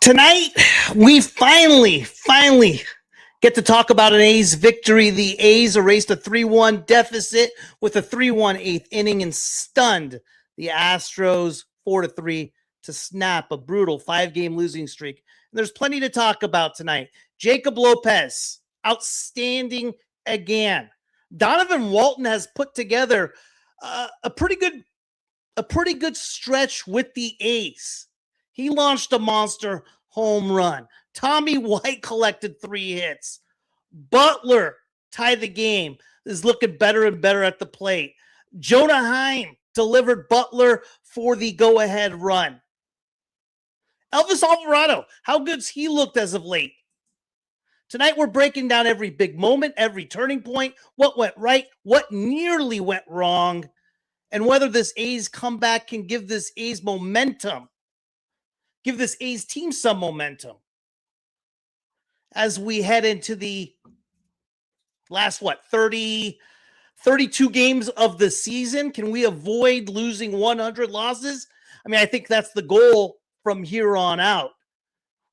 Tonight, we finally get to talk about an A's victory. The A's erased a 3-1 deficit with a 3-1 eighth inning and stunned the Astros 4-3 to snap a brutal 5-game losing streak. And there's plenty to talk about tonight. Jacob Lopez, outstanding again. Donovan Walton has put together a pretty good stretch with the A's. He launched a monster home run. Tommy White collected 3 hits. Butler tied the game, is looking better and better at the plate. Jonah Heim delivered Butler for the go-ahead run. Elvis Alvarado, how good's he looked as of late? Tonight we're breaking down every big moment, every turning point, what went right, what nearly went wrong, and whether this A's comeback can give this A's momentum. Give this A's team some momentum as we head into the last, 32 games of the season. Can we avoid losing 100 losses? I mean, I think that's the goal from here on out.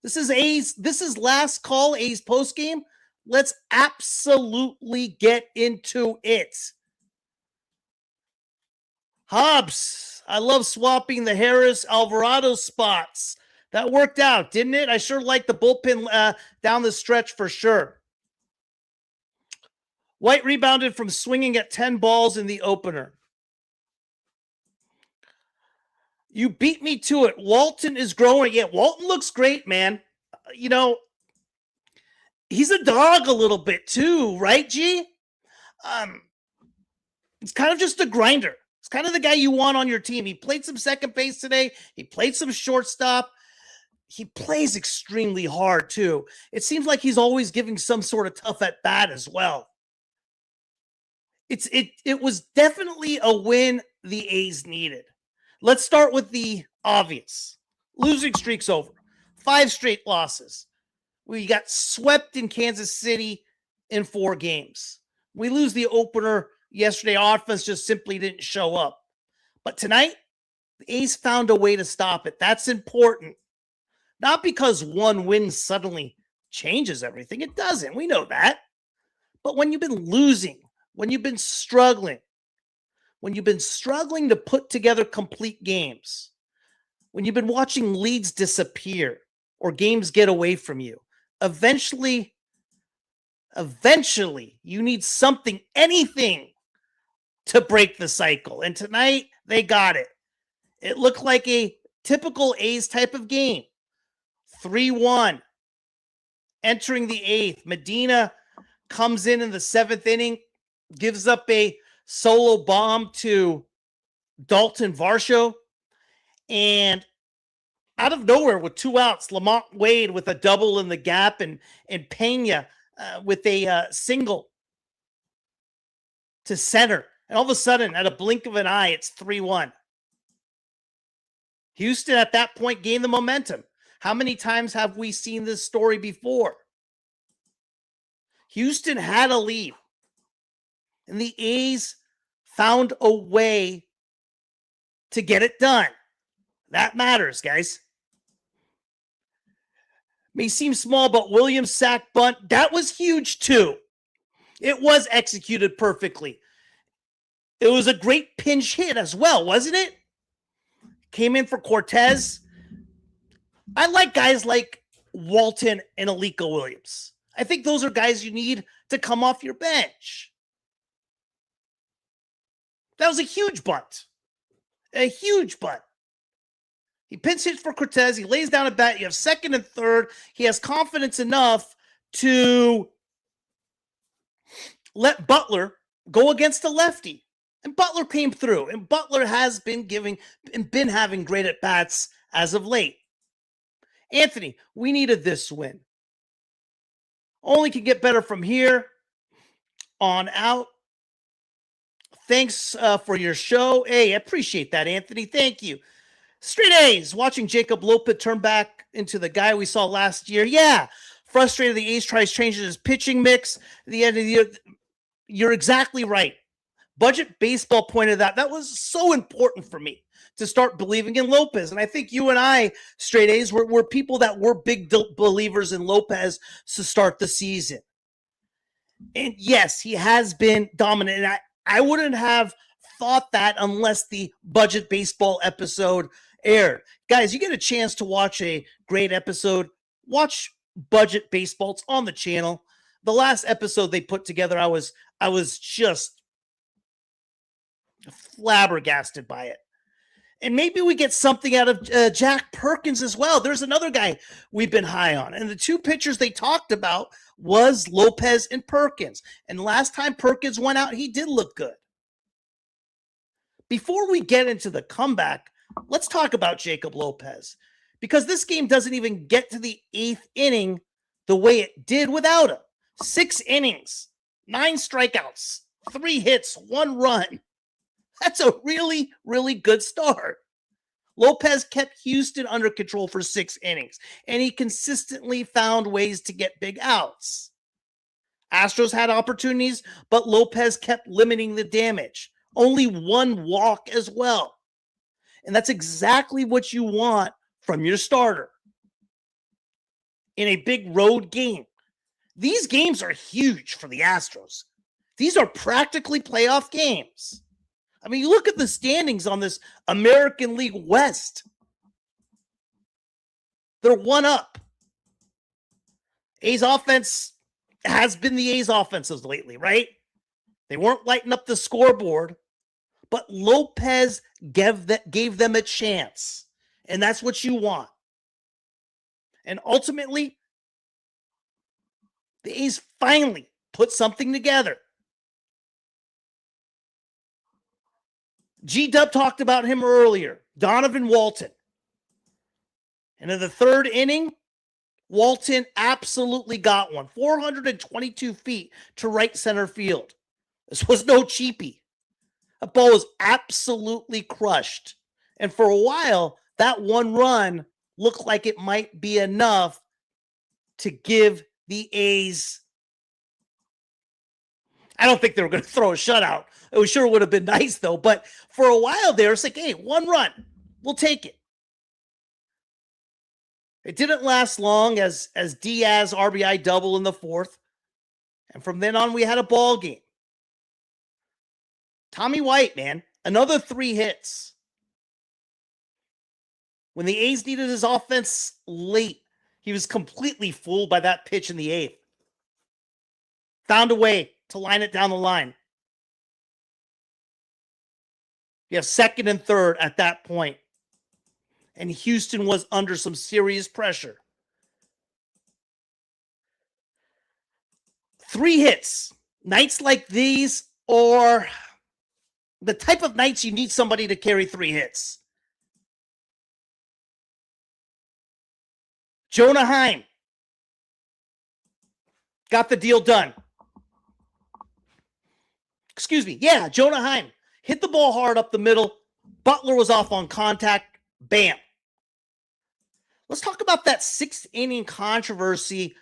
This is last call, A's postgame. Let's absolutely get into it. Hobbs, I love swapping the Harris Alvarado spots. That worked out, didn't it? I sure like the bullpen down the stretch for sure. White rebounded from swinging at 10 balls in the opener. You beat me to it. Walton is growing. Yeah, Walton looks great, man. You know, he's a dog a little bit too, right, G? It's kind of just a grinder. It's kind of the guy you want on your team. He played some second base today. He played some shortstop. He plays extremely hard, too. It seems like he's always giving some sort of tough at bat as well. It was definitely a win the A's needed. Let's start with the obvious. Losing streak's over. 5 straight losses. We got swept in Kansas City in 4 games. We lose the opener yesterday. Offense just simply didn't show up. But tonight, the A's found a way to stop it. That's important. Not because one win suddenly changes everything. It doesn't. We know that. But when you've been losing, when you've been struggling to put together complete games, when you've been watching leads disappear or games get away from you, eventually, you need something, anything to break the cycle. And tonight, they got it. It looked like a typical A's type of game. 3-1. Entering the 8th, Medina comes in the 7th inning, gives up a solo bomb to Daulton Varsho, and out of nowhere with 2 outs, Lamont Wade with a double in the gap, and Peña with a single to center. And all of a sudden, at a blink of an eye, it's 3-1. Houston at that point gained the momentum. How many times have we seen this story before? Houston had a lead, and the A's found a way to get it done. That matters, guys. May seem small, but Williams' sack bunt, that was huge too. It was executed perfectly. It was a great pinch hit as well, wasn't it? Came in for Cortez. I like guys like Walton and Alico Williams. I think those are guys you need to come off your bench. That was a huge bunt. A huge bunt. He pinch hits for Cortez. He lays down a bat. You have second and third. He has confidence enough to let Butler go against the lefty. And Butler came through. And Butler has been having great at-bats as of late. Anthony, we needed this win. Only can get better from here on out. Thanks for your show. Hey, I appreciate that, Anthony. Thank you. Straight A's, watching Jacob Lopez turn back into the guy we saw last year. Yeah, frustrated the A's tries changing his pitching mix at the end of the year. You're exactly right. Budget Baseball pointed out that was so important for me to start believing in Lopez. And I think you and I, Straight A's, were people that were big believers in Lopez to start the season. And yes, he has been dominant. And I wouldn't have thought that unless the Budget Baseball episode aired. Guys, you get a chance to watch a great episode. Watch Budget Baseball. It's on the channel. The last episode they put together, I was just flabbergasted by it. And maybe we get something out of Jack Perkins as well. There's another guy we've been high on. And the 2 pitchers they talked about was Lopez and Perkins. And last time Perkins went out, he did look good. Before we get into the comeback, let's talk about Jacob Lopez. Because this game doesn't even get to the 8th inning the way it did without him. 6 innings, 9 strikeouts, 3 hits, 1 run. That's a really, really good start. Lopez kept Houston under control for 6 innings, and he consistently found ways to get big outs. Astros had opportunities, but Lopez kept limiting the damage. Only 1 walk as well. And that's exactly what you want from your starter in a big road game. These games are huge for the Astros. These are practically playoff games. I mean, you look at the standings on this American League West. They're 1 up. A's offense has been the A's offenses lately, right? They weren't lighting up the scoreboard, but Lopez gave them a chance. And that's what you want. And ultimately, the A's finally put something together. G-Dub talked about him earlier. Donovan Walton. And in the 3rd inning, Walton absolutely got one. 422 feet to right center field. This was no cheapie. That ball was absolutely crushed. And for a while, that 1 run looked like it might be enough to give the A's. I don't think they were going to throw a shutout. It sure would have been nice, though. But for a while there, it's like, hey, 1 run. We'll take it. It didn't last long as Diaz RBI double in the 4th. And from then on, we had a ball game. Tommy White, man, another 3 hits. When the A's needed his offense late, he was completely fooled by that pitch in the 8th. Found a way to line it down the line. You have 2nd and 3rd at that point. And Houston was under some serious pressure. 3 hits. Nights like these, or the type of nights you need somebody to carry 3 hits. Jonah Heim got the deal done. Excuse me. Yeah, Jonah Heim hit the ball hard up the middle. Butler was off on contact. Bam. Let's talk about that 6th inning controversy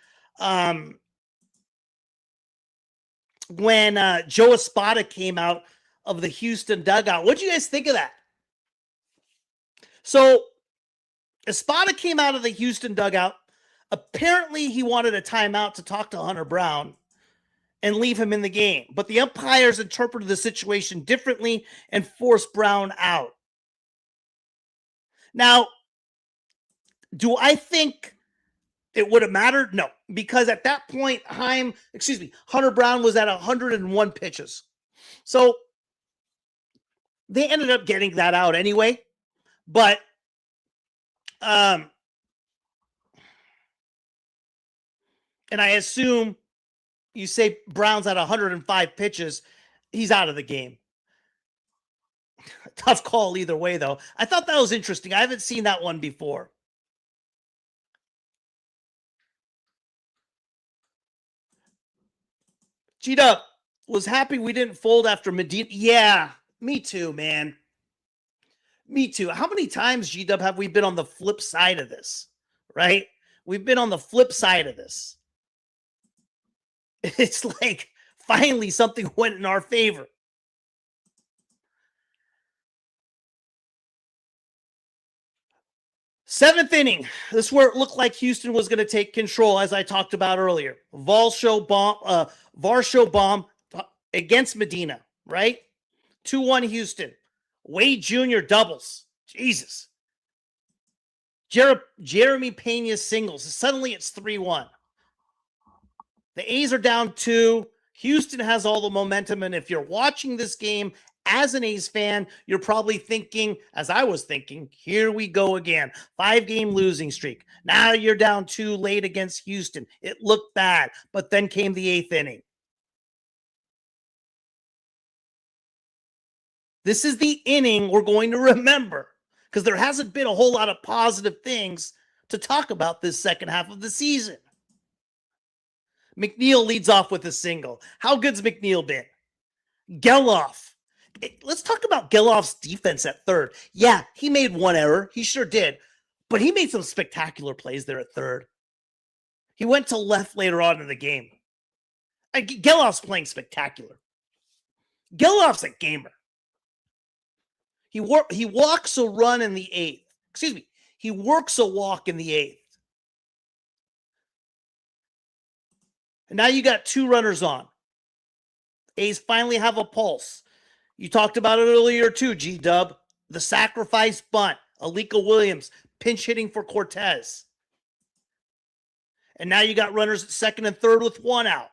when Joe Espada came out of the Houston dugout. What do you guys think of that? So Espada came out of the Houston dugout. Apparently, he wanted a timeout to talk to Hunter Brown and leave him in the game. But the umpires interpreted the situation differently and forced Brown out. Now, do I think it would have mattered? No, because at that point, Hunter Brown was at 101 pitches. So they ended up getting that out anyway. But and I assume you say Brown's at 105 pitches, he's out of the game. Tough call either way, though. I thought that was interesting. I haven't seen that one before. G-Dub was happy we didn't fold after Medina. Yeah, me too, man. Me too. How many times, G-Dub, have we been on the flip side of this, right? We've been on the flip side of this. It's like finally something went in our favor. Seventh inning. This is where it looked like Houston was going to take control, as I talked about earlier. Varsho bomb against Medina, right? 2-1 Houston. Wade Jr. doubles. Jesus. Jeremy Peña singles. Suddenly it's 3-1. The A's are down 2. Houston has all the momentum. And if you're watching this game as an A's fan, you're probably thinking, as I was thinking, here we go again. 5-game losing streak. Now you're down 2 late against Houston. It looked bad. But then came the 8th inning. This is the inning we're going to remember, because there hasn't been a whole lot of positive things to talk about this second half of the season. McNeil leads off with a single. How good's McNeil been? Gelof. Let's talk about Gelof's defense at third. Yeah, he made one error. He sure did. But he made some spectacular plays there at third. He went to left later on in the game. Gelof's playing spectacular. Gelof's a gamer. He walks a run in the 8th. Excuse me. He works a walk in the 8th. And now you got 2 runners on. A's finally have a pulse. You talked about it earlier too, G-Dub. The sacrifice bunt. Alika Williams pinch hitting for Cortez. And now you got runners at second and third with 1 out.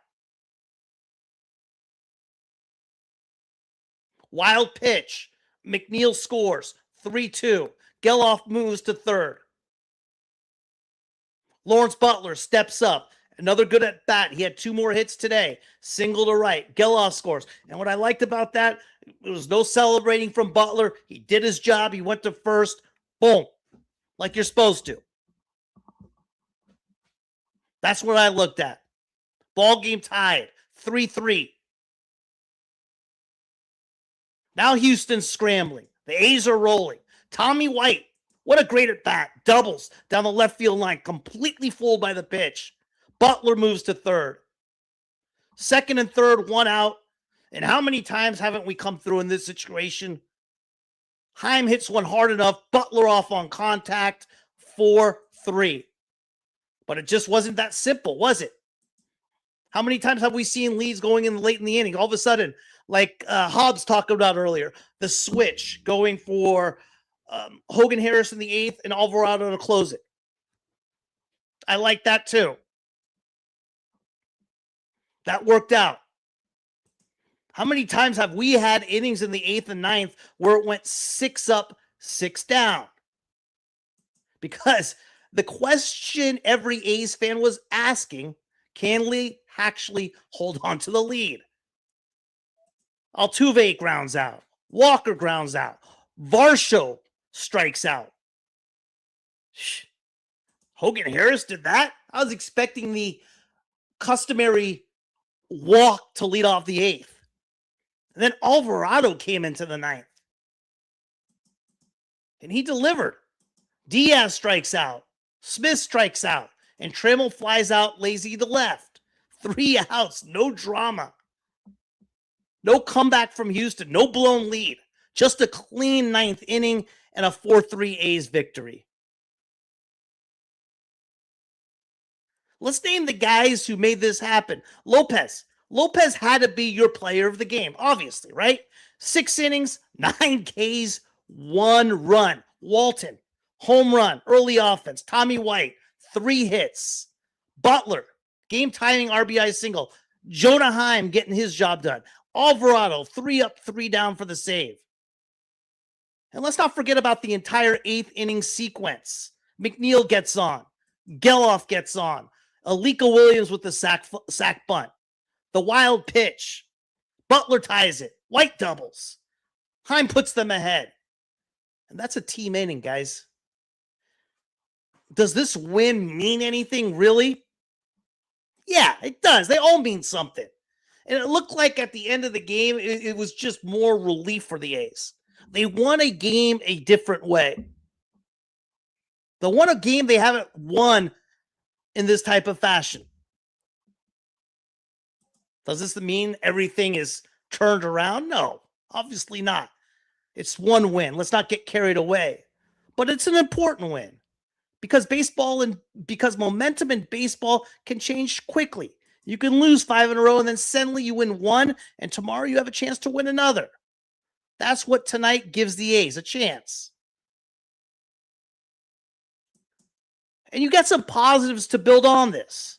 Wild pitch. McNeil scores. 3-2. Gelof moves to third. Lawrence Butler steps up. Another good at bat. He had 2 more hits today. Single to right. Gelof scores. And what I liked about that, there was no celebrating from Butler. He did his job. He went to first. Boom. Like you're supposed to. That's what I looked at. Ball game tied. 3-3. Now Houston's scrambling. The A's are rolling. Tommy White, what a great at bat. Doubles down the left field line. Completely fooled by the pitch. Butler moves to third. Second and third, 1 out. And how many times haven't we come through in this situation? Heim hits one hard enough. Butler off on contact. 4-3. But it just wasn't that simple, was it? How many times have we seen leads going in late in the inning? All of a sudden, like Hobbs talked about earlier, the switch going for Hogan Harris in the 8th and Alvarado to close it. I like that too. That worked out. How many times have we had innings in the 8th and 9th where it went 6 up, 6 down? Because the question every A's fan was asking, can we actually hold on to the lead. Altuve grounds out. Walker grounds out. Varsho strikes out. Hogan Harris did that? I was expecting the customary walk to lead off the eighth. And then Alvarado came into the ninth. And he delivered. Diaz strikes out. Smith strikes out. And Trammell flies out lazy to left. 3 outs. No drama. No comeback from Houston. No blown lead. Just a clean ninth inning and a 4-3 A's victory. Let's name the guys who made this happen. Lopez. Lopez had to be your player of the game, obviously, right? 6 innings, 9 Ks, 1 run. Walton, home run, early offense. Tommy White, 3 hits. Butler, game-timing RBI single. Jonah Heim getting his job done. Alvarado, 3 up, 3 down for the save. And let's not forget about the entire 8th inning sequence. McNeil gets on. Gelof gets on. Alika Williams with the sack bunt. The wild pitch. Butler ties it. White doubles. Heim puts them ahead. And that's a team inning, guys. Does this win mean anything, really? Yeah, it does. They all mean something. And it looked like at the end of the game, it was just more relief for the A's. They won a game a different way. They won a game they haven't won in this type of fashion. Does this mean everything is turned around? No, obviously not. It's one win. Let's not get carried away. But it's an important win because because momentum in baseball can change quickly. You can lose 5 in a row and then suddenly you win 1 and tomorrow you have a chance to win another. That's what tonight gives the A's a chance. And you got some positives to build on this.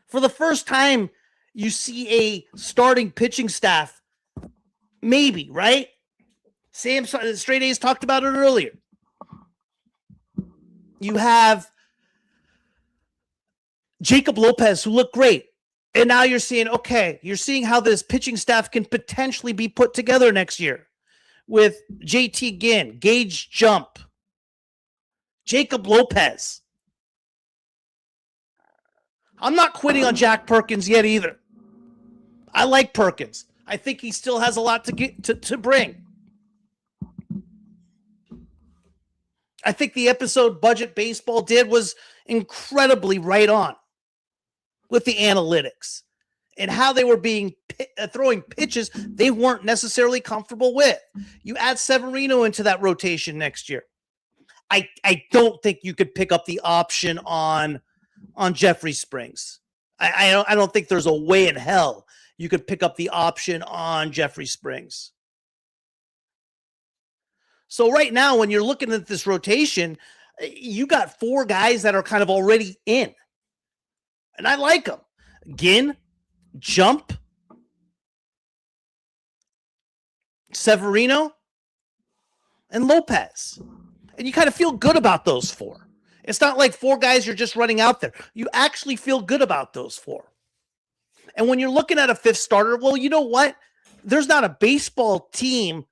For the first time, you see a starting pitching staff, maybe, right? Sam, Straight A's talked about it earlier. You have Jacob Lopez, who looked great. And now you're seeing, you're seeing how this pitching staff can potentially be put together next year with JT Ginn, Gage Jump, Jacob Lopez. I'm not quitting on Jack Perkins yet either. I like Perkins. I think he still has a lot to bring. I think the episode Budget Baseball did was incredibly right on with the analytics and how they were throwing pitches they weren't necessarily comfortable with. You add Severino into that rotation next year. I don't think you could pick up the option on Jeffrey Springs. I don't think there's a way in hell you could pick up the option on Jeffrey Springs. So right now, when you're looking at this rotation, you got 4 guys that are kind of already in. And I like them. Ginn, Jump, Severino, and Lopez. And you kind of feel good about those 4. It's not like 4 guys you're just running out there. You actually feel good about those 4. And when you're looking at a 5th starter, well, you know what? There's not a baseball team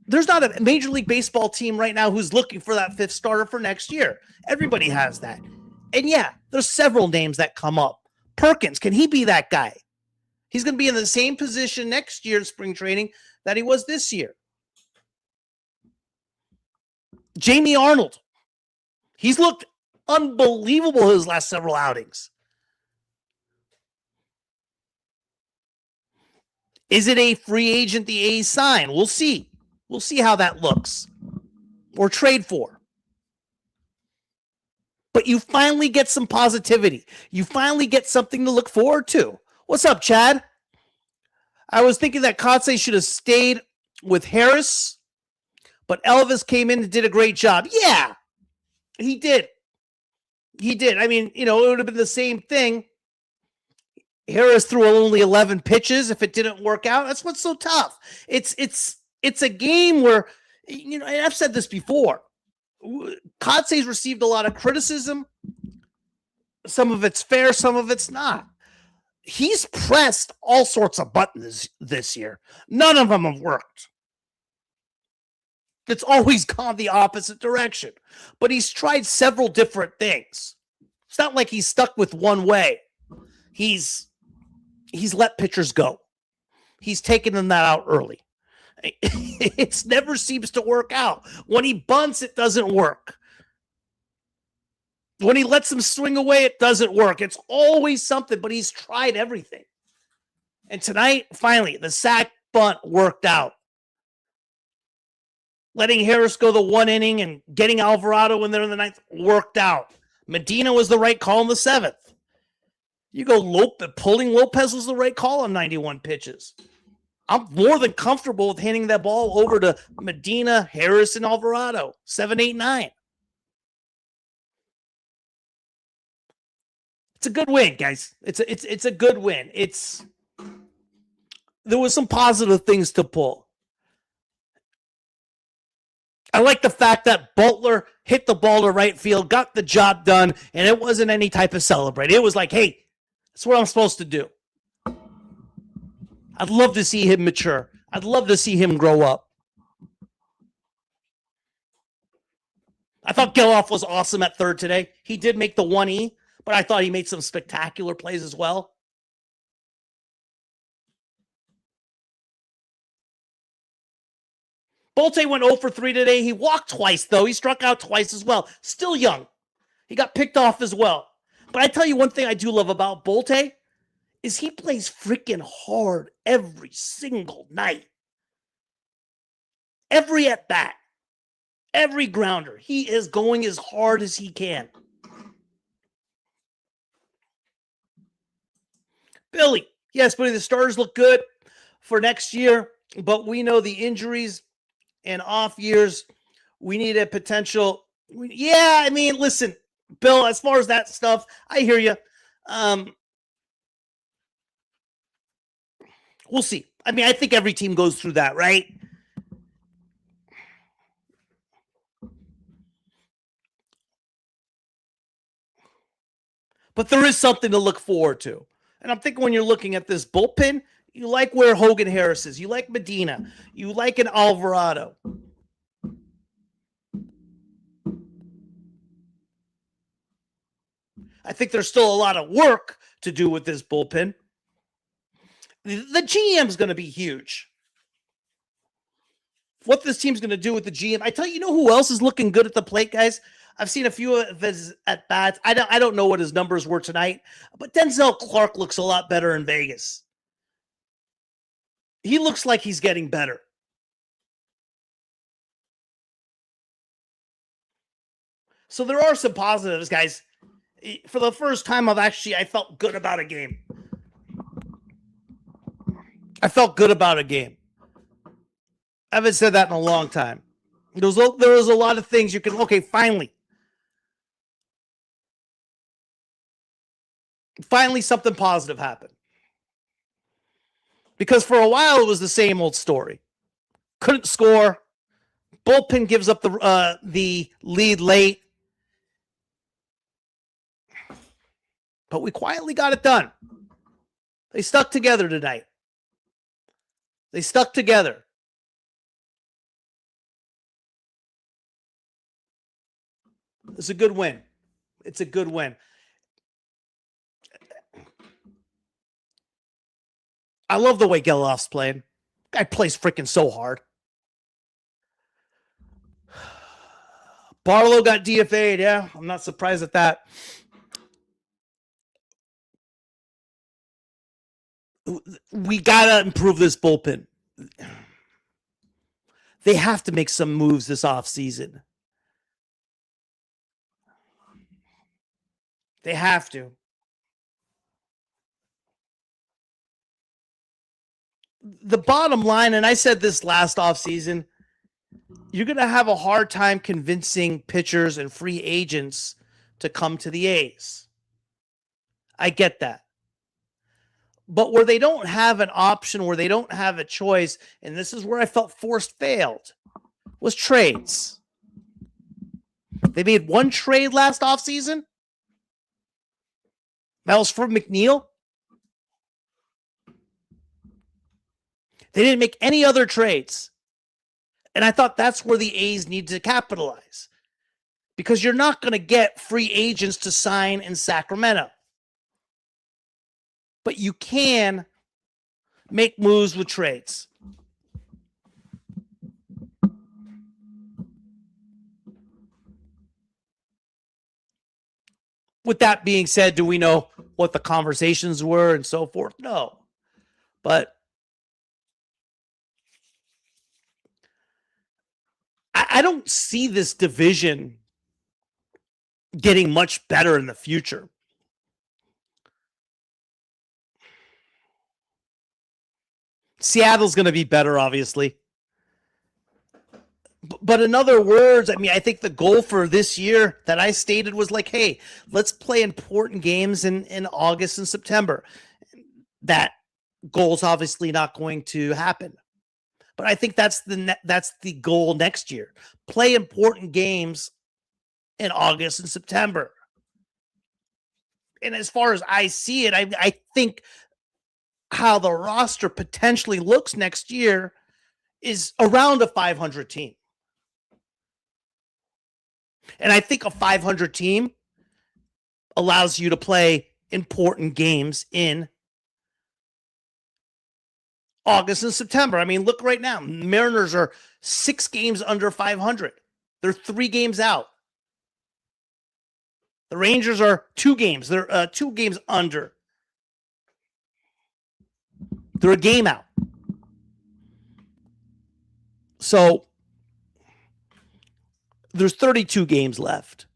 there's not a Major League Baseball team right now who's looking for that 5th starter for next year. Everybody has that. And yeah, there's several names that come up. Perkins, can he be that guy? He's going to be in the same position next year in spring training that he was this year. Jamie Arnold. He's looked unbelievable his last several outings. Is it a free agent the A's sign? We'll see. We'll see how that looks. Or trade for. But you finally get some positivity. You finally get something to look forward to. What's up, Chad? I was thinking that Kotsay should have stayed with Harris, but Elvis came in and did a great job. Yeah, he did. He did. I mean, it would have been the same thing. Harris threw only 11 pitches if it didn't work out. That's what's so tough. It's a game where, and I've said this before, Kotsay's received a lot of criticism Some of it's fair, some of it's not. He's pressed all sorts of buttons this year. None of them have worked. It's always gone the opposite direction. But he's tried several different things. It's not like he's stuck with one way. He's let pitchers go. He's taken them that out early. It never seems to work out. When he bunts, it doesn't work. When he lets them swing away, it doesn't work. It's always something, but he's tried everything. And tonight, finally, the sack bunt worked out. Letting Harris go the 1 inning and getting Alvarado in there in the 9th worked out. Medina was the right call in the 7th. You go Lopez, pulling Lopez was the right call on 91 pitches. I'm more than comfortable with handing that ball over to Medina, Harris, and Alvarado. 7, 8, 9. It's a good win, guys. It's a good win. There was some positive things to pull. I like the fact that Butler hit the ball to right field, got the job done, and it wasn't any type of celebrate. It was like, hey, that's what I'm supposed to do. I'd love to see him mature. I'd love to see him grow up. I thought Gelof was awesome at third today. He did make the 1E, but I thought he made some spectacular plays as well. Bolte went 0 for 3 today. He walked twice, though. He struck out twice as well. Still young. He got picked off as well. But I tell you one thing I do love about Bolte is he plays freaking hard every single night. Every at-bat. Every grounder. He is going as hard as he can. Billy. Yes, buddy, the starters look good for next year, but we know the injuries and off years, we need a potential. Yeah, I mean, listen, Bill, as far as that stuff, I hear you. We'll see. I mean, I think every team goes through that, right? But there is something to look forward to. And I'm thinking when you're looking at this bullpen, you like where Hogan Harris is. You like Medina. You like an Alvarado. I think there's still a lot of work to do with this bullpen. The GM is going to be huge. What this team's going to do with the GM. I tell you, know who else is looking good at the plate, guys? I've seen a few of his at-bats. I don't know what his numbers were tonight, but Denzel Clark looks a lot better in Vegas. He looks like he's getting better. So there are some positives, guys. For the first time, I felt good about a game. I felt good about a game. I haven't said that in a long time. There was a lot of things you can, okay, finally. Finally, something positive happened. Because for a while, it was the same old story. Couldn't score. Bullpen gives up the lead late. But we quietly got it done. They stuck together tonight. They stuck together. It's a good win. It's a good win. I love the way Gelof's playing. Guy plays freaking so hard. Barlow got DFA'd. Yeah, I'm not surprised at that. We got to improve this bullpen. They have to make some moves this offseason. They have to. The bottom line, and I said this last offseason, you're going to have a hard time convincing pitchers and free agents to come to the A's. I get that. But where they don't have an option, where they don't have a choice, and this is where I felt Forrest failed, was trades. They made one trade last offseason. That was for McNeil. They didn't make any other trades. And I thought that's where the A's need to capitalize, because you're not going to get free agents to sign in Sacramento. But you can make moves with trades. With that being said, do we know what the conversations were and so forth? No. But I don't see this division getting much better in the future. Seattle's going to be better, obviously. But in other words, I mean, I think the goal for this year that I stated was like, hey, let's play important games in August and September. That goal's obviously not going to happen. But I think that's the goal next year. Play important games in August and September. And as far as I see it, I think how the roster potentially looks next year is around a 500 team. And I think a 500 team allows you to play important games in August and September. I mean, look right now. Mariners are 6 games under 500. They're 3 games out. The Rangers are 2 games. They're 2 games under. They're a game out. So there's 32 games left.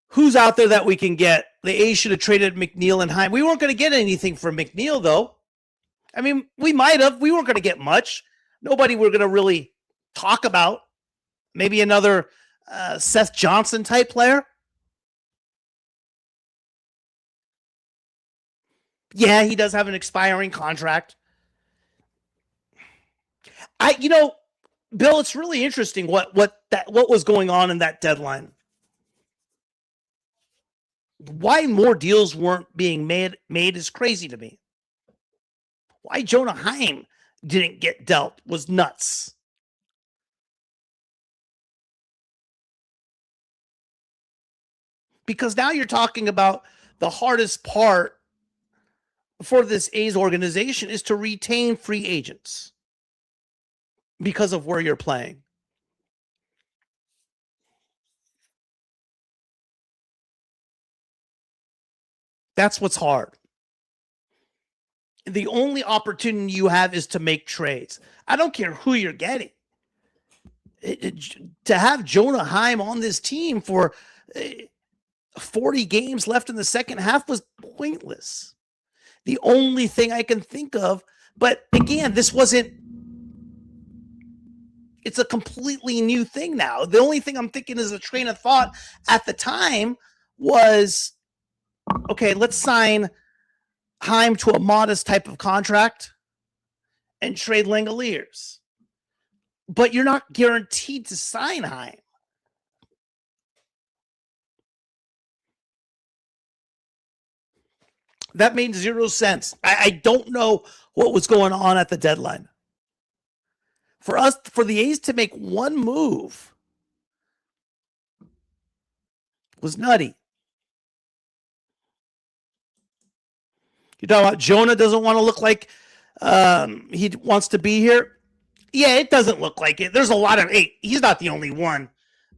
Who's out there that we can get? The A's should have traded McNeil and Heim. We weren't going to get anything from McNeil, though. I mean, we might have. We weren't going to get much. Nobody we're going to really talk about. Maybe another Seth Johnson type player. Yeah, he does have an expiring contract. Bill, it's really interesting what was going on in that deadline. Why more deals weren't being made is crazy to me. Why Jonah Heim didn't get dealt was nuts. Because now you're talking about the hardest part for this A's organization is to retain free agents because of where you're playing. That's what's hard. The only opportunity you have is to make trades. I don't care who you're getting. To have Jonah Heim on this team for 40 games left in the second half was pointless. The only thing I can think of, but again, it's a completely new thing now. The only thing I'm thinking is a train of thought at the time was, okay, let's sign Heim to a modest type of contract and trade Langoliers. But you're not guaranteed to sign Heim. That made 0 sense. I don't know what was going on at the deadline. For the A's to make one move was nutty. You talking about Jonah doesn't want to look like he wants to be here? Yeah, it doesn't look like it. There's a lot of he's not the only one,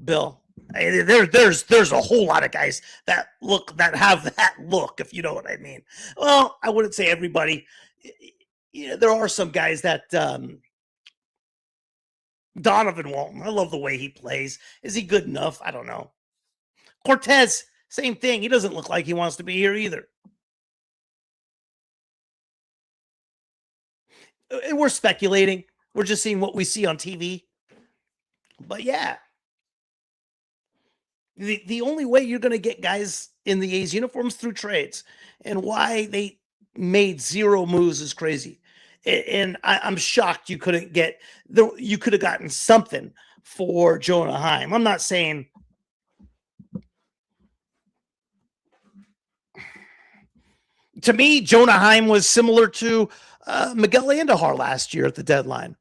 Bill. There's a whole lot of guys that have that look, if you know what I mean. Well, I wouldn't say everybody. There are some guys that Donovan Walton, I love the way he plays. Is he good enough? I don't know. Cortez, same thing. He doesn't look like he wants to be here either. We're speculating. We're just seeing what we see on TV. But yeah. The only way you're going to get guys in the A's uniforms through trades, and why they made 0 moves is crazy. And I'm shocked you couldn't get you could have gotten something for Jonah Heim. I'm not saying To me, Jonah Heim was similar to Miguel Andujar last year at the deadline.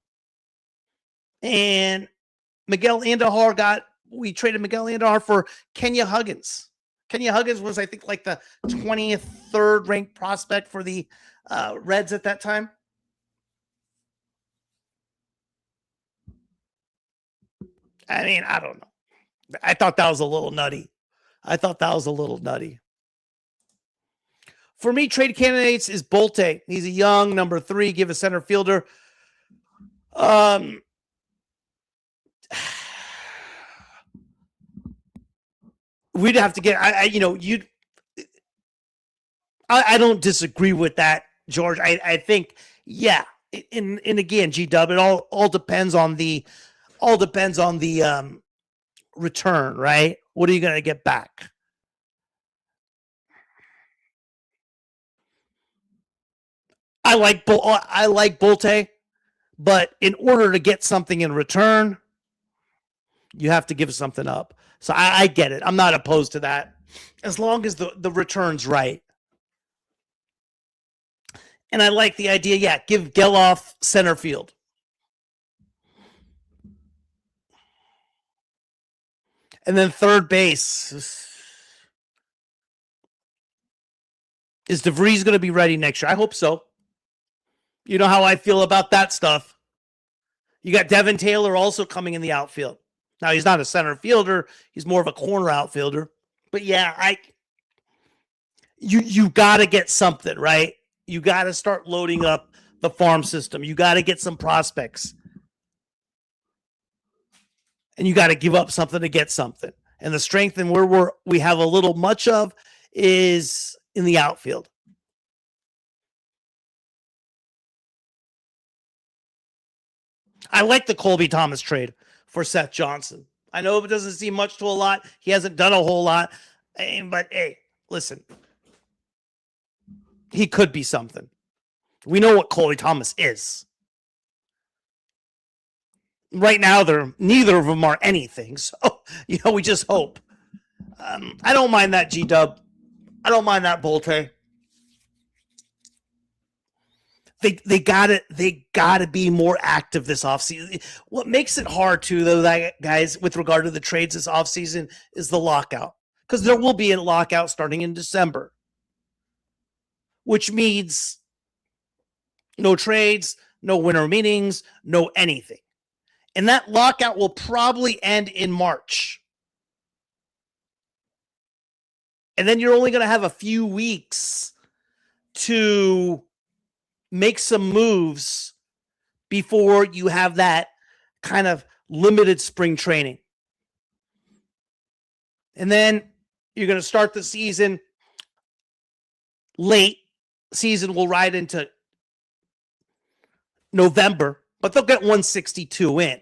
And we traded Miguel Andujar for Kenya Huggins. Kenya Huggins was, I think, like the 23rd ranked prospect for the Reds at that time. I mean, I don't know. I thought that was a little nutty. For me, trade candidates is Bolte. He's a young number 3, give a center fielder. We'd have to get. I don't disagree with that, George. I think, yeah. And again, G-Dub, it all depends on the return, right? What are you going to get back? I like Bolte, but in order to get something in return, you have to give something up. So I get it. I'm not opposed to that, as long as the return's right. And I like the idea, yeah, give Gelof center field. And then third base. Is DeVries going to be ready next year? I hope so. You know how I feel about that stuff. You got Devin Taylor also coming in the outfield. Now, he's not a center fielder. He's more of a corner outfielder. But yeah, you got to get something, right? You got to start loading up the farm system. You got to get some prospects. And you got to give up something to get something. And the strength and where we have a little much of is in the outfield. I like the Colby Thomas trade for Seth Johnson. I know it doesn't seem much to a lot. He hasn't done a whole lot. But hey, listen. He could be something. We know what Colby Thomas is. Right now, neither of them are anything. So, we just hope. I don't mind that, G-Dub. I don't mind that, Bolte. They gotta be more active this offseason. What makes it hard too, though, guys, with regard to the trades this offseason is the lockout. Because there will be a lockout starting in December. Which means no trades, no winter meetings, no anything. And that lockout will probably end in March. And then you're only going to have a few weeks to make some moves before you have that kind of limited spring training. And then you're going to start the season late. Season will ride into November, but they'll get 162 in.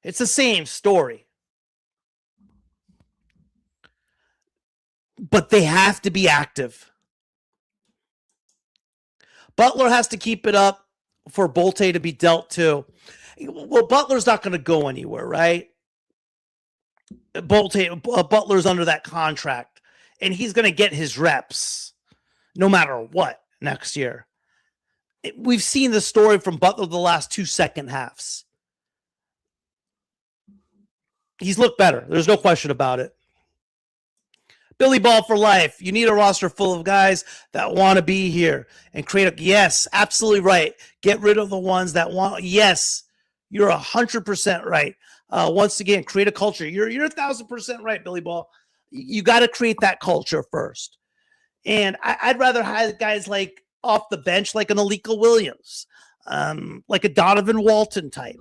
It's the same story. But they have to be active. Butler has to keep it up for Bolte to be dealt to. Well, Butler's not going to go anywhere, right? Butler's under that contract, and he's going to get his reps no matter what next year. We've seen the story from Butler the last 2 second halves. He's looked better. There's no question about it. Billy Ball for life. You need a roster full of guys that want to be here and create yes, absolutely right. Get rid of the ones that want, yes, you're 100% right. Once again, create a culture. You're 1,000% right, Billy Ball. You got to create that culture first. And I'd rather have guys like off the bench, like an Alika Williams, like a Donovan Walton type.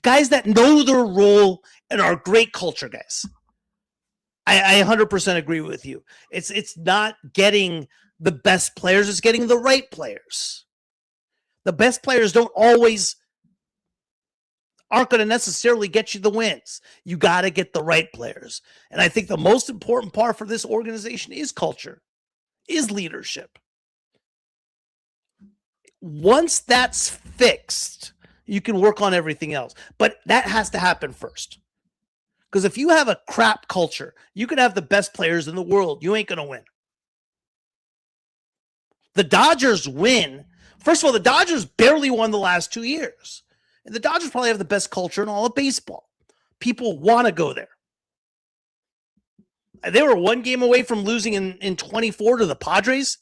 Guys that know their role and are great culture guys. I 100% agree with you. It's not getting the best players, it's getting the right players. The best players aren't going to necessarily get you the wins. You got to get the right players. And I think the most important part for this organization is culture, is leadership. Once that's fixed, you can work on everything else. But that has to happen first. Because if you have a crap culture, you can have the best players in the world. You ain't going to win. The Dodgers win. First of all, the Dodgers barely won the last 2 years. And the Dodgers probably have the best culture in all of baseball. People want to go there. They were 1 game away from losing in 24 to the Padres.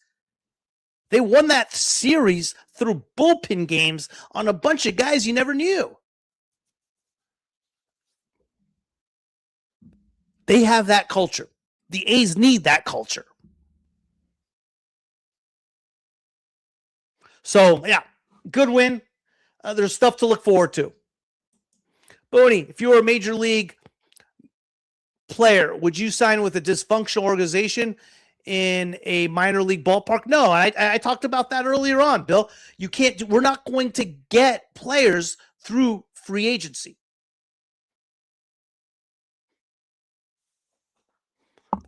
They won that series through bullpen games on a bunch of guys you never knew. They have that culture. The A's need that culture. So, yeah, good win. There's stuff to look forward to. Boney, if you were a major league player, would you sign with a dysfunctional organization in a minor league ballpark? No, I talked about that earlier on, Bill. You can't. We're not going to get players through free agency.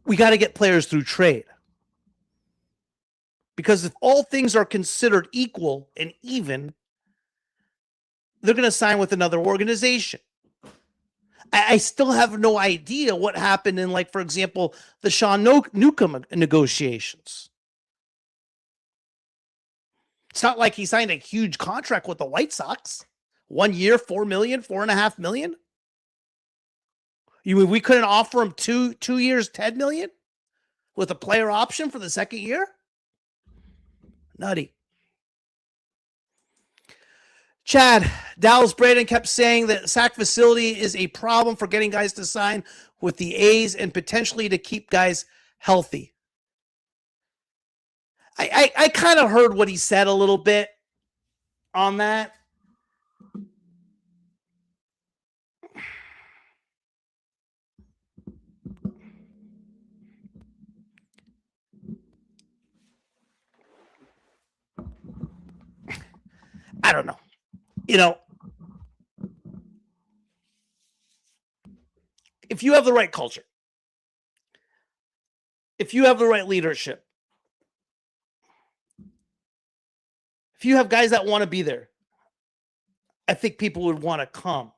We got to get players through trade. Because if all things are considered equal and even, they're going to sign with another organization. I still have no idea what happened in, like, for example, the Sean Newcomb negotiations. It's not like he signed a huge contract with the White Sox. 1 year, $4 million, $4.5 million. You mean we couldn't offer him two years, $10 million with a player option for the second year? Nutty. Chad, Dallas Braden kept saying that SAC facility is a problem for getting guys to sign with the A's and potentially to keep guys healthy. I kind of heard what he said a little bit on that. I don't know. You know, if you have the right culture, if you have the right leadership, if you have guys that want to be there, I think people would want to come.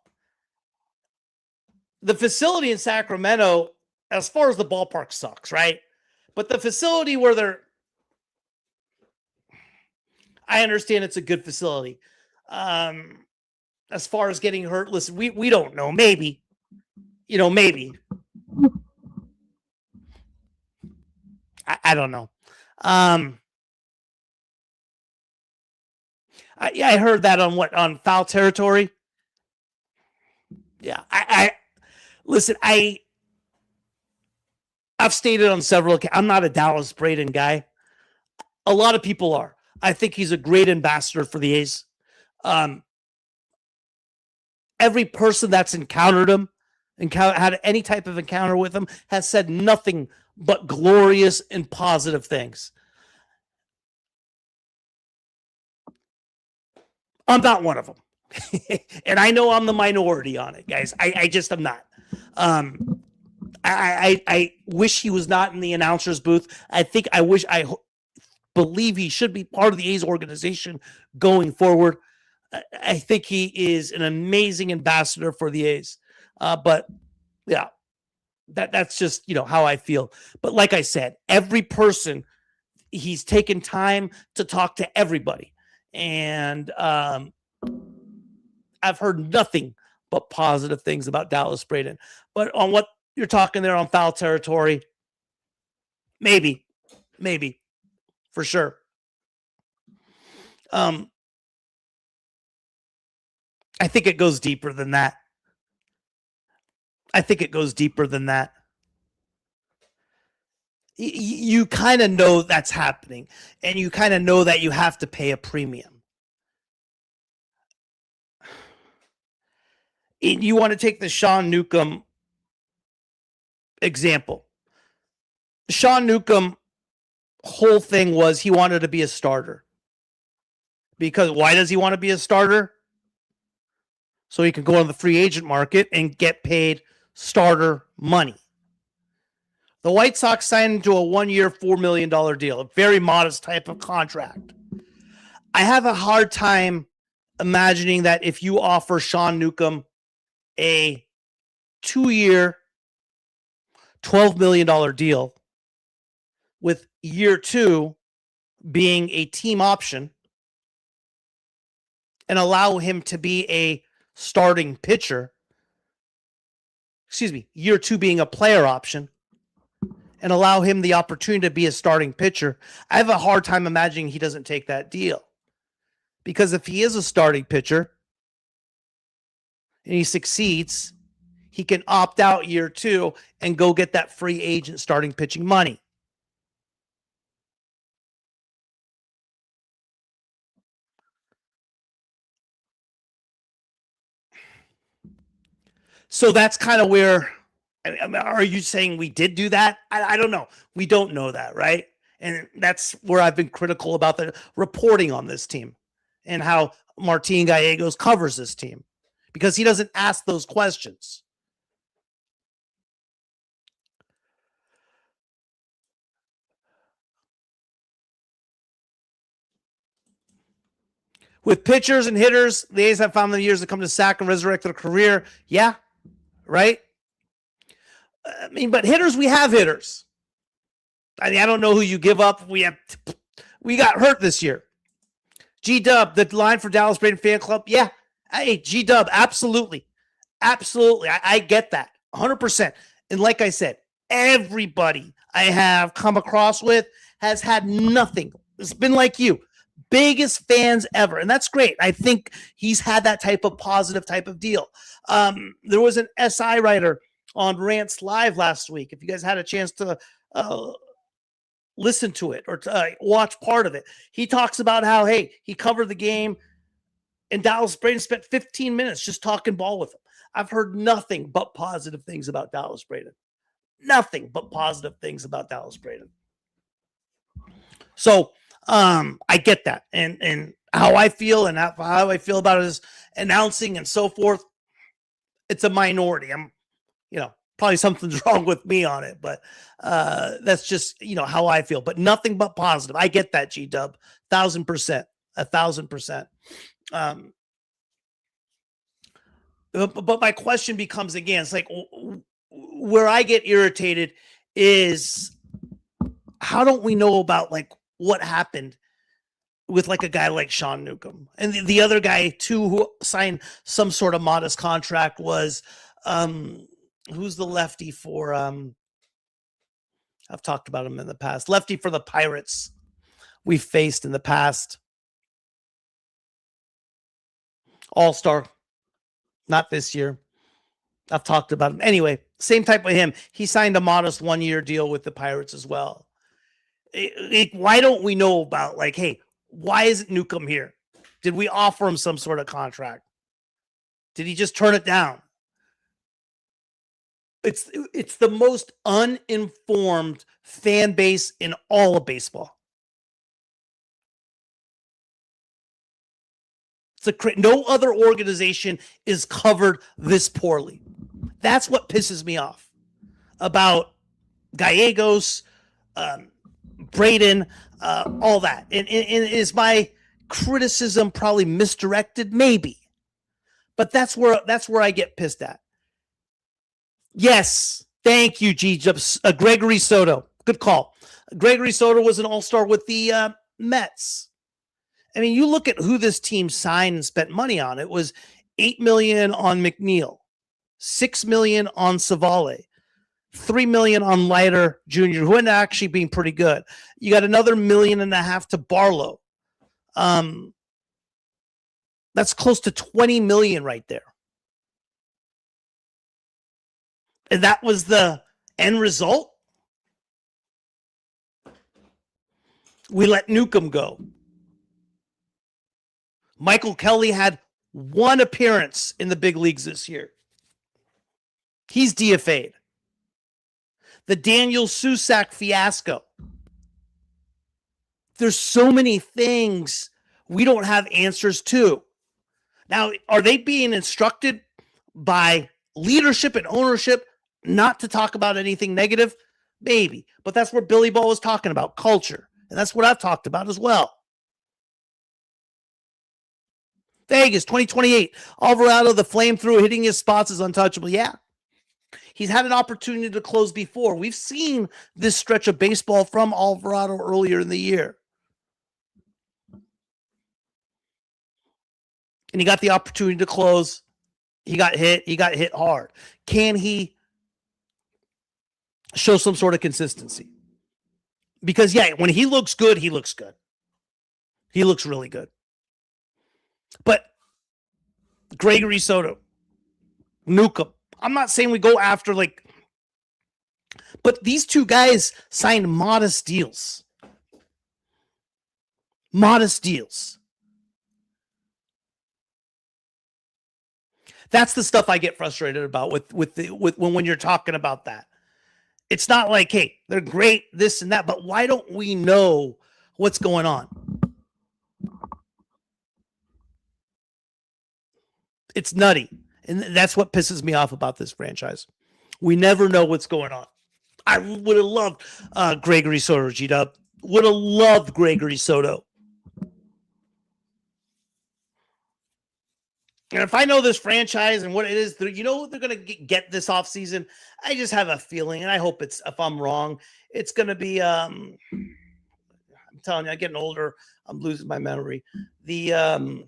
The facility in Sacramento, as far as the ballpark, sucks, right? But the facility where they're, I understand it's a good facility. As far as getting hurt, listen, we don't know. Maybe, maybe. I don't know. I heard that on foul territory. Yeah, listen. I've stated on several occasions, I'm not a Dallas Braden guy. A lot of people are. I think he's a great ambassador for the A's. Every person that's encountered him, had any type of encounter with him, has said nothing but glorious and positive things. I'm not one of them. And I know I'm the minority on it, guys. I just am not. I wish he was not in the announcer's booth. I believe he should be part of the A's organization going forward. I think he is an amazing ambassador for the A's. But yeah, that's just, how I feel. But like I said, every person, he's taken time to talk to everybody. And I've heard nothing but positive things about Dallas Braden. But on what you're talking there on foul territory, maybe, for sure. I think it goes deeper than that. You kind of know that's happening, and you kind of know that you have to pay a premium. You want to take the Sean Newcomb example. Sean Newcomb whole thing was he wanted to be a starter. Because why does he want to be a starter? So he can go on the free agent market and get paid starter money. The White Sox signed into a 1 year, $4 million deal, a very modest type of contract. I have a hard time imagining that if you offer Sean Newcomb a 2 year, $12 million deal with year 2 being a team option and allow him to be a starting pitcher. Excuse me, year 2 being a player option and allow him the opportunity to be a starting pitcher. I have a hard time imagining he doesn't take that deal. Because if he is a starting pitcher and he succeeds, he can opt out year 2 and go get that free agent starting pitching money. So that's kind of where, are you saying we did do that? I don't know. We don't know that, right? And that's where I've been critical about the reporting on this team and how Martin Gallegos covers this team, because he doesn't ask those questions. With pitchers and hitters, the A's have found the years to come to sack and resurrect their career. Yeah, right? I mean, but hitters, we have hitters. I mean, I don't know who you give up. We got hurt this year. G-Dub, the line for Dallas Braden fan club. Yeah. Hey, G-Dub, absolutely. Absolutely. I get that 100%. And like I said, everybody I have come across with has had nothing. It's been like you. Biggest fans ever. And that's great. I think he's had that type of positive type of deal. There was an SI writer on Rants Live last week. If you guys had a chance to listen to it or to, watch part of it, he talks about how, hey, he covered the game and Dallas Braden spent 15 minutes just talking ball with him. I've heard nothing but positive things about Dallas Braden. Nothing but positive things about Dallas Braden. So I get that. And how I feel and how I feel about his announcing and so forth, it's a minority. I'm, probably something's wrong with me on it, but that's just, how I feel, but nothing but positive. I get that, G-Dub, 1,000%, 1,000%. But my question becomes again, it's like where I get irritated is how don't we know about like what happened with like a guy like Sean Newcomb, and the other guy too who signed some sort of modest contract was who's the lefty for I've talked about him in the past, lefty for the Pirates we've faced in the past, all-star, not this year. I've talked about him. Anyway, same type with him. He signed a modest 1-year deal with the Pirates as well. Why don't we know about like, hey, why isn't Newcomb here? Did we offer him some sort of contract? Did he just turn it down? It's the most uninformed fan base in all of baseball. No other organization is covered this poorly. That's what pisses me off about Gallegos, Braden, all that. And is my criticism probably misdirected? Maybe. But that's where I get pissed at. Yes. Thank you, Gregory Soto. Good call. Gregory Soto was an all-star with the Mets. I mean, you look at who this team signed and spent money on. It was $8 million on McNeil, $6 million on Savale, $3 million on Leiter Jr., who ended up actually being pretty good. You got another $1.5 million to Barlow. That's close to $20 million right there. And that was the end result. We let Newcomb go. Michael Kelly had 1 appearance in the big leagues this year. He's DFA'd. The Daniel Susac fiasco. There's so many things we don't have answers to. Now, are they being instructed by leadership and ownership not to talk about anything negative? Maybe. But that's where Billy Ball was talking about, culture. And that's what I've talked about as well. Vegas, 2028. Alvarado, the flamethrower, hitting his spots is untouchable. Yeah. He's had an opportunity to close before. We've seen this stretch of baseball from Alvarado earlier in the year. and he got the opportunity to close. He got hit hard. Can he show some sort of consistency? Because, yeah, when he looks good, he looks good. He looks really good. But Gregory Soto, Newcomb, I'm not saying we go after, like, but these two guys signed modest deals. Modest deals. That's the stuff I get frustrated about with when you're talking about that. It's not like, hey, they're great, this and that, but why don't we know what's going on? It's nutty. And that's what pisses me off about this franchise. We never know what's going on. I would have loved Gregory Soto, G-Dub. Would have loved Gregory Soto. And if I know this franchise and what it is, you know what they're going to get this offseason? I just have a feeling, and I hope it's, if I'm wrong, it's going to be, I'm telling you, I'm getting older. I'm losing my memory. It's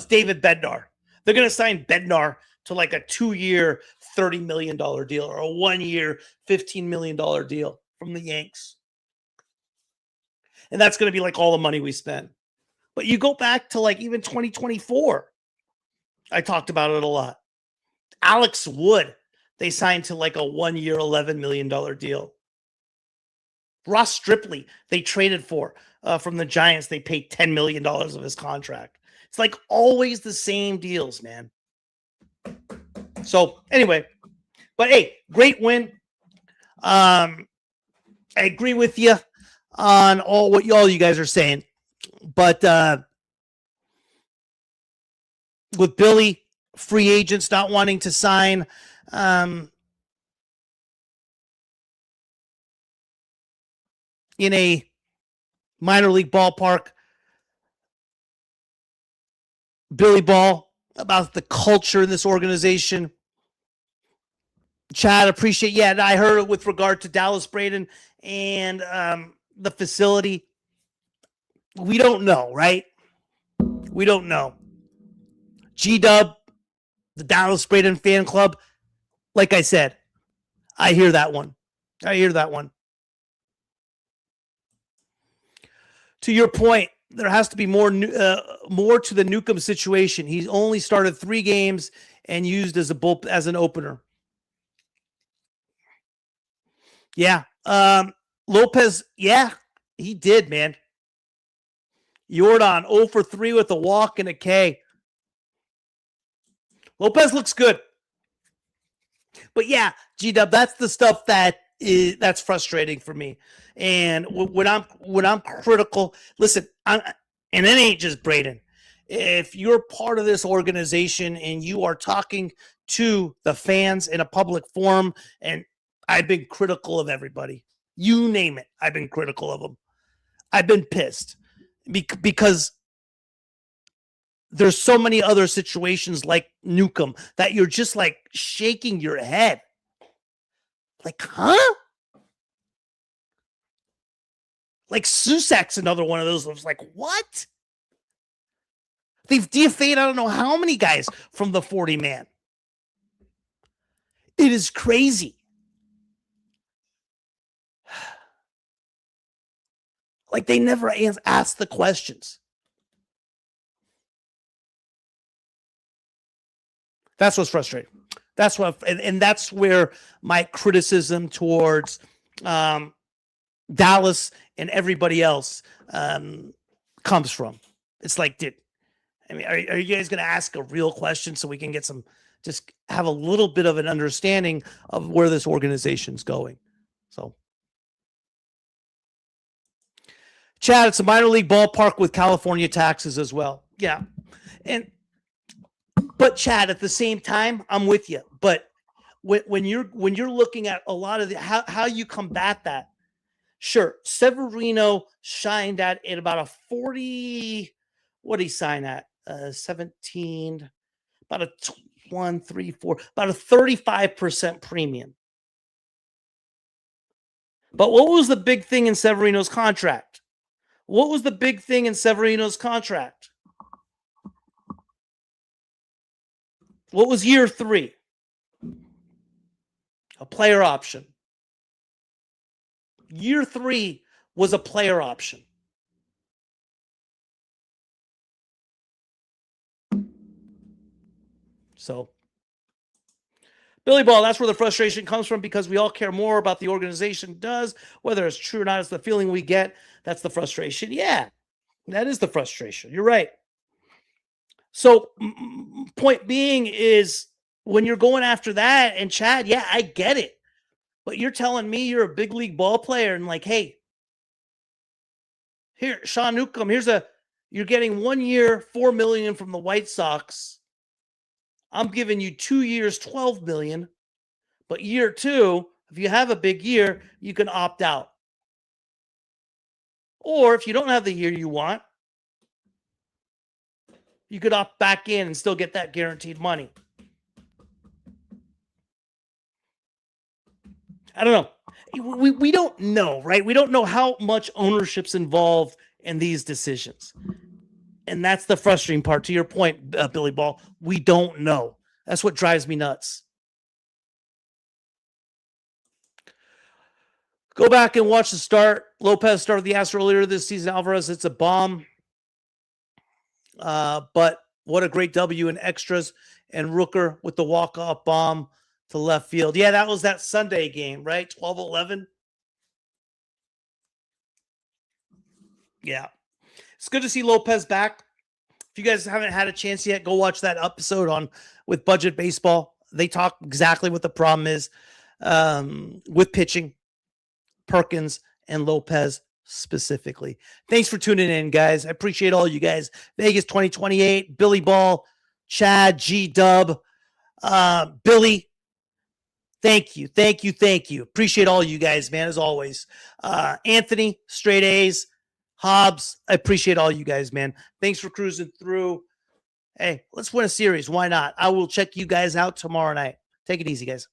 David Bednar. They're going to sign Bednar to like a 2-year, $30 million deal or a 1-year, $15 million deal from the Yanks. And that's going to be like all the money we spend. But you go back to like even 2024. I talked about it a lot. Alex Wood, they signed to like a 1-year, $11 million deal. Ross Striplee, they traded for from the Giants. They paid $10 million of his contract. It's like always the same deals, man. So anyway, but hey, great win. I agree with you on all you guys are saying, but with Billy, free agents not wanting to sign, in a minor league ballpark, Billy Ball, about the culture in this organization. Chad, appreciate. Yeah, I heard it with regard to Dallas Braden and the facility. We don't know, right? We don't know. G-Dub, the Dallas Braden fan club, like I said, I hear that one. I hear that one. To your point, there has to be more to the Newcomb situation. He's only started 3 games and used as an opener. Yeah. Lopez, yeah, he did, man. Jordan 0 for 3 with a walk and a K. Lopez looks good. But yeah, G-Dub, that's the stuff that's frustrating for me. And when I'm critical, listen, and it ain't just Braden. If you're part of this organization and you are talking to the fans in a public forum, and I've been critical of everybody, you name it, I've been critical of them. I've been pissed because there's so many other situations like Newcomb that you're just like shaking your head. Like, huh? Like Susak's another one of those. I was like, what? They've DFA'd I don't know how many guys from the 40-man. It is crazy. Like they never asked the questions. That's what's frustrating. That's what, and that's where my criticism towards Dallas and everybody else comes from. It's like, dude, I mean, are you guys going to ask a real question so we can get just have a little bit of an understanding of where this organization's going? So, Chad, it's a minor league ballpark with California taxes as well. Yeah. But Chad, at the same time, I'm with you. But when you're looking at a lot of how you combat that, sure, Severino shined at about a 40. What did he sign at? 17. About a 1, 3, 4. About a 35% premium. But what was the big thing in Severino's contract? What was the big thing in Severino's contract? What was year 3? A player option. Year 3 was a player option. So, Billy Ball, that's where the frustration comes from, because we all care more about the organization does. Whether it's true or not, it's the feeling we get. That's the frustration. Yeah, that is the frustration. You're right. So, point being is, when you're going after that, and Chad, yeah, I get it. But you're telling me you're a big league ball player and like, hey, here, Sean Newcomb, you're getting 1 year, $4 million from the White Sox. I'm giving you 2 years, $12 million. But year 2, if you have a big year, you can opt out. Or if you don't have the year you want, you could opt back in and still get that guaranteed money. I don't know. We don't know, right? We don't know how much ownership's involved in these decisions. And that's the frustrating part. To your point, Billy Ball, we don't know. That's what drives me nuts. Go back and watch the start. Lopez started the Astros earlier this season. Alvarez, it's a bomb. But what a great W in extras. And Rooker with the walk-off bomb to left field. Yeah, that was that Sunday game, right? 12-11. Yeah. It's good to see Lopez back. If you guys haven't had a chance yet, go watch that episode with Budget Baseball. They talk exactly what the problem is with pitching, Perkins and Lopez specifically. Thanks for tuning in, guys. I appreciate all you guys. Vegas 2028, Billy Ball, Chad, G-Dub, Billy. Thank you. Appreciate all you guys, man, as always. Anthony, straight A's. Hobbs, I appreciate all you guys, man. Thanks for cruising through. Hey, let's win a series. Why not? I will check you guys out tomorrow night. Take it easy, guys.